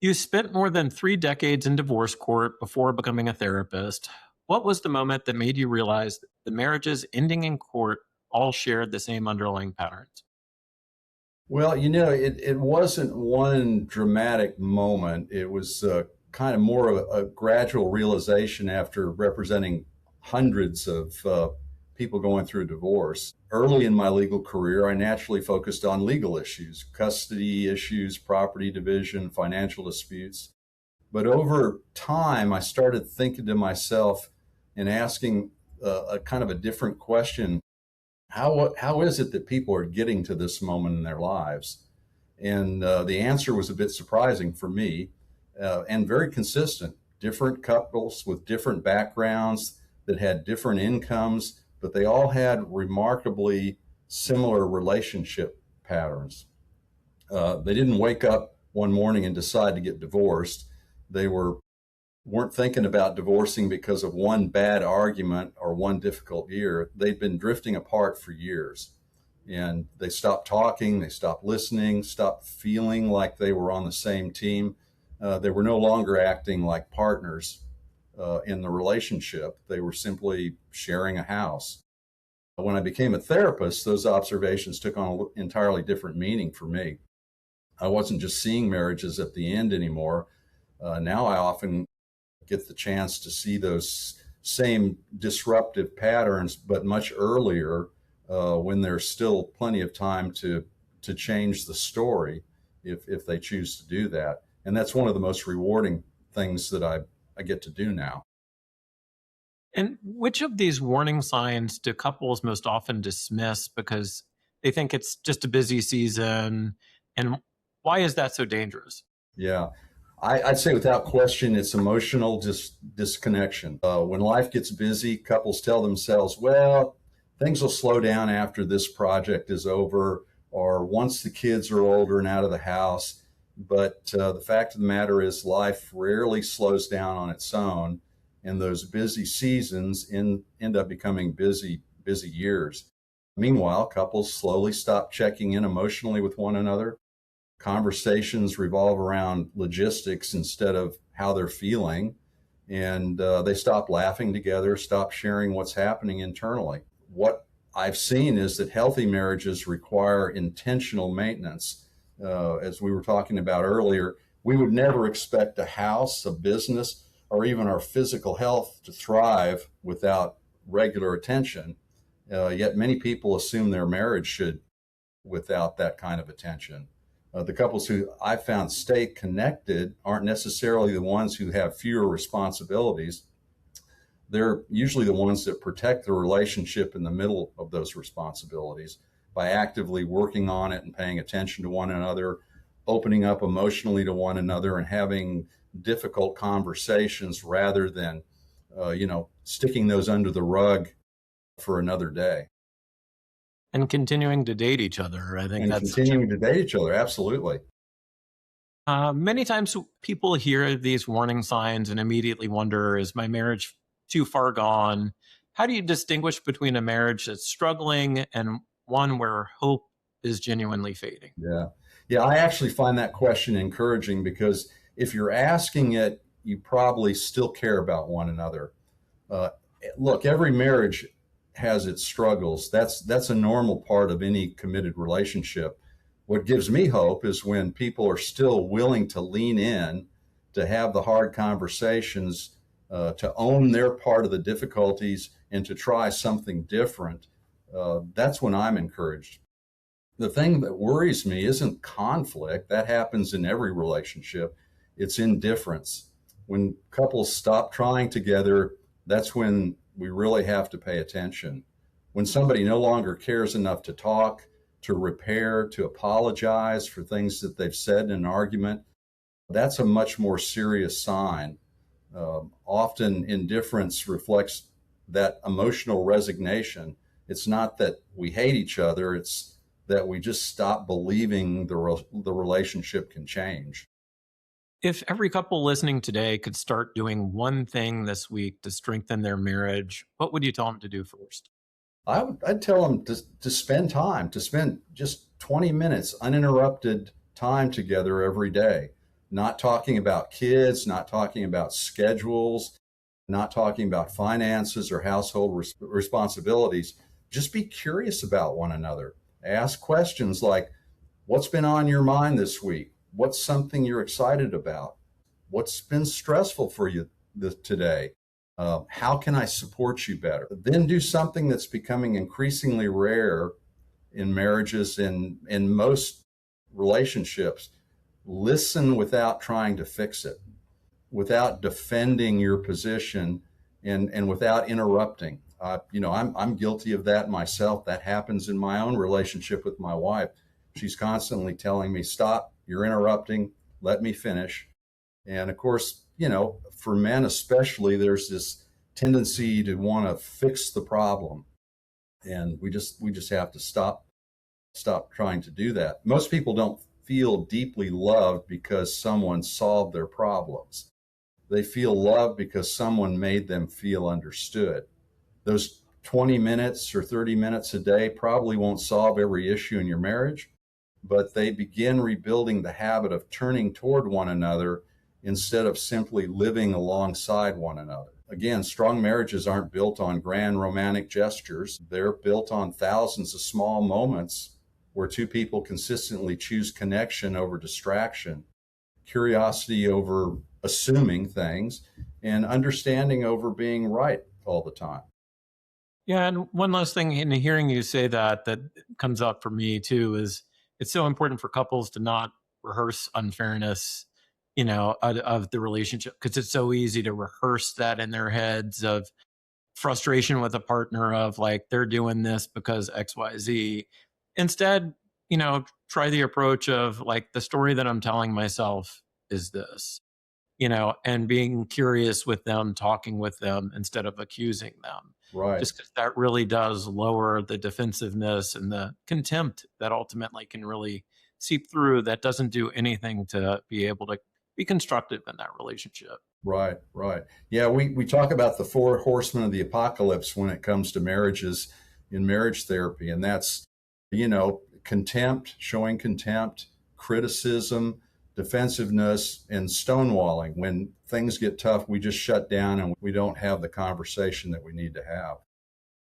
You spent more than 3 decades in divorce court before becoming a therapist. What was the moment that made you realize that the marriages ending in court all shared the same underlying patterns? Well, it wasn't one dramatic moment. It was kind of more of a gradual realization after representing hundreds of people going through divorce. Early in my legal career, I naturally focused on legal issues, custody issues, property division, financial disputes. But over time, I started thinking to myself and asking a kind of a different question. How is it that people are getting to this moment in their lives? And the answer was a bit surprising for me and very consistent. Different couples with different backgrounds that had different incomes, but they all had remarkably similar relationship patterns. They didn't wake up one morning and decide to get divorced. They weren't thinking about divorcing because of one bad argument or one difficult year. They'd been drifting apart for years. And they stopped talking, they stopped listening, stopped feeling like they were on the same team. They were no longer acting like partners in the relationship. They were simply sharing a house. When I became a therapist, those observations took on an entirely different meaning for me. I wasn't just seeing marriages at the end anymore. Now I often get the chance to see those same disruptive patterns, but much earlier when there's still plenty of time to change the story if they choose to do that. And that's one of the most rewarding things that I get to do now. And which of these warning signs do couples most often dismiss because they think it's just a busy season? And why is that so dangerous? Yeah. I'd say without question, it's emotional disconnection. When life gets busy, couples tell themselves, well, things will slow down after this project is over or once the kids are older and out of the house. But the fact of the matter is, life rarely slows down on its own. And those busy seasons end up becoming busy years. Meanwhile, couples slowly stop checking in emotionally with one another. Conversations revolve around logistics instead of how they're feeling. And they stop laughing together, stop sharing what's happening internally. What I've seen is that healthy marriages require intentional maintenance. As we were talking about earlier, we would never expect a house, a business, or even our physical health to thrive without regular attention. Yet many people assume their marriage should without that kind of attention. The couples who I found stay connected aren't necessarily the ones who have fewer responsibilities. They're usually the ones that protect the relationship in the middle of those responsibilities by actively working on it and paying attention to one another, opening up emotionally to one another, and having difficult conversations rather than, sticking those under the rug for another day. And continuing to date each other. I think And that's such continuing to date each other, absolutely. many times people hear these warning signs and immediately wonder, is my marriage too far gone? How do you distinguish between a marriage that's struggling and one where hope is genuinely fading? Yeah. Yeah, I actually find that question encouraging because if you're asking it, you probably still care about one another. Uh, Look, every marriage has its struggles. That's a normal part of any committed relationship. What gives me hope is when people are still willing to lean in, to have the hard conversations, to own their part of the difficulties, and to try something different. That's when I'm encouraged. The thing that worries me isn't conflict. That happens in every relationship. It's indifference. When couples stop trying together, that's when we really have to pay attention. When somebody no longer cares enough to talk, to repair, to apologize for things that they've said in an argument, that's a much more serious sign. Often indifference reflects that emotional resignation. It's not that we hate each other, it's that we just stop believing the relationship can change. If every couple listening today could start doing one thing this week to strengthen their marriage, what would you tell them to do first? I'd tell them to spend time, to spend just 20 minutes uninterrupted time together every day. not talking about kids, not talking about schedules, not talking about finances or household responsibilities. Just be curious about one another. Ask questions like, what's been on your mind this week? What's something you're excited about? What's been stressful for you today? How can I support you better? Then do something that's becoming increasingly rare in marriages and in most relationships. Listen without trying to fix it, without defending your position, and without interrupting. I'm guilty of that myself. That happens in my own relationship with my wife. She's constantly telling me, stop, you're interrupting, let me finish. And of course, for men especially, there's this tendency to want to fix the problem. And we just have to stop trying to do that. Most people don't feel deeply loved because someone solved their problems. They feel loved because someone made them feel understood. Those 20 minutes or 30 minutes a day probably won't solve every issue in your marriage, but they begin rebuilding the habit of turning toward one another instead of simply living alongside one another. Again, strong marriages aren't built on grand romantic gestures. They're built on thousands of small moments where two people consistently choose connection over distraction, curiosity over assuming things, and understanding over being right all the time. Yeah, and one last thing in hearing you say that comes up for me too is it's so important for couples to not rehearse unfairness, of the relationship, because it's so easy to rehearse that in their heads of frustration with a partner of like they're doing this because XYZ. Instead, try the approach of like the story that I'm telling myself is this, and being curious with them, talking with them instead of accusing them. Right. Just because that really does lower the defensiveness and the contempt that ultimately can really seep through, that doesn't do anything to be able to be constructive in that relationship. Right, right. Yeah, we talk about the four horsemen of the apocalypse when it comes to marriages in marriage therapy. And that's, contempt, showing contempt, criticism, defensiveness, and stonewalling. When things get tough, we just shut down and we don't have the conversation that we need to have.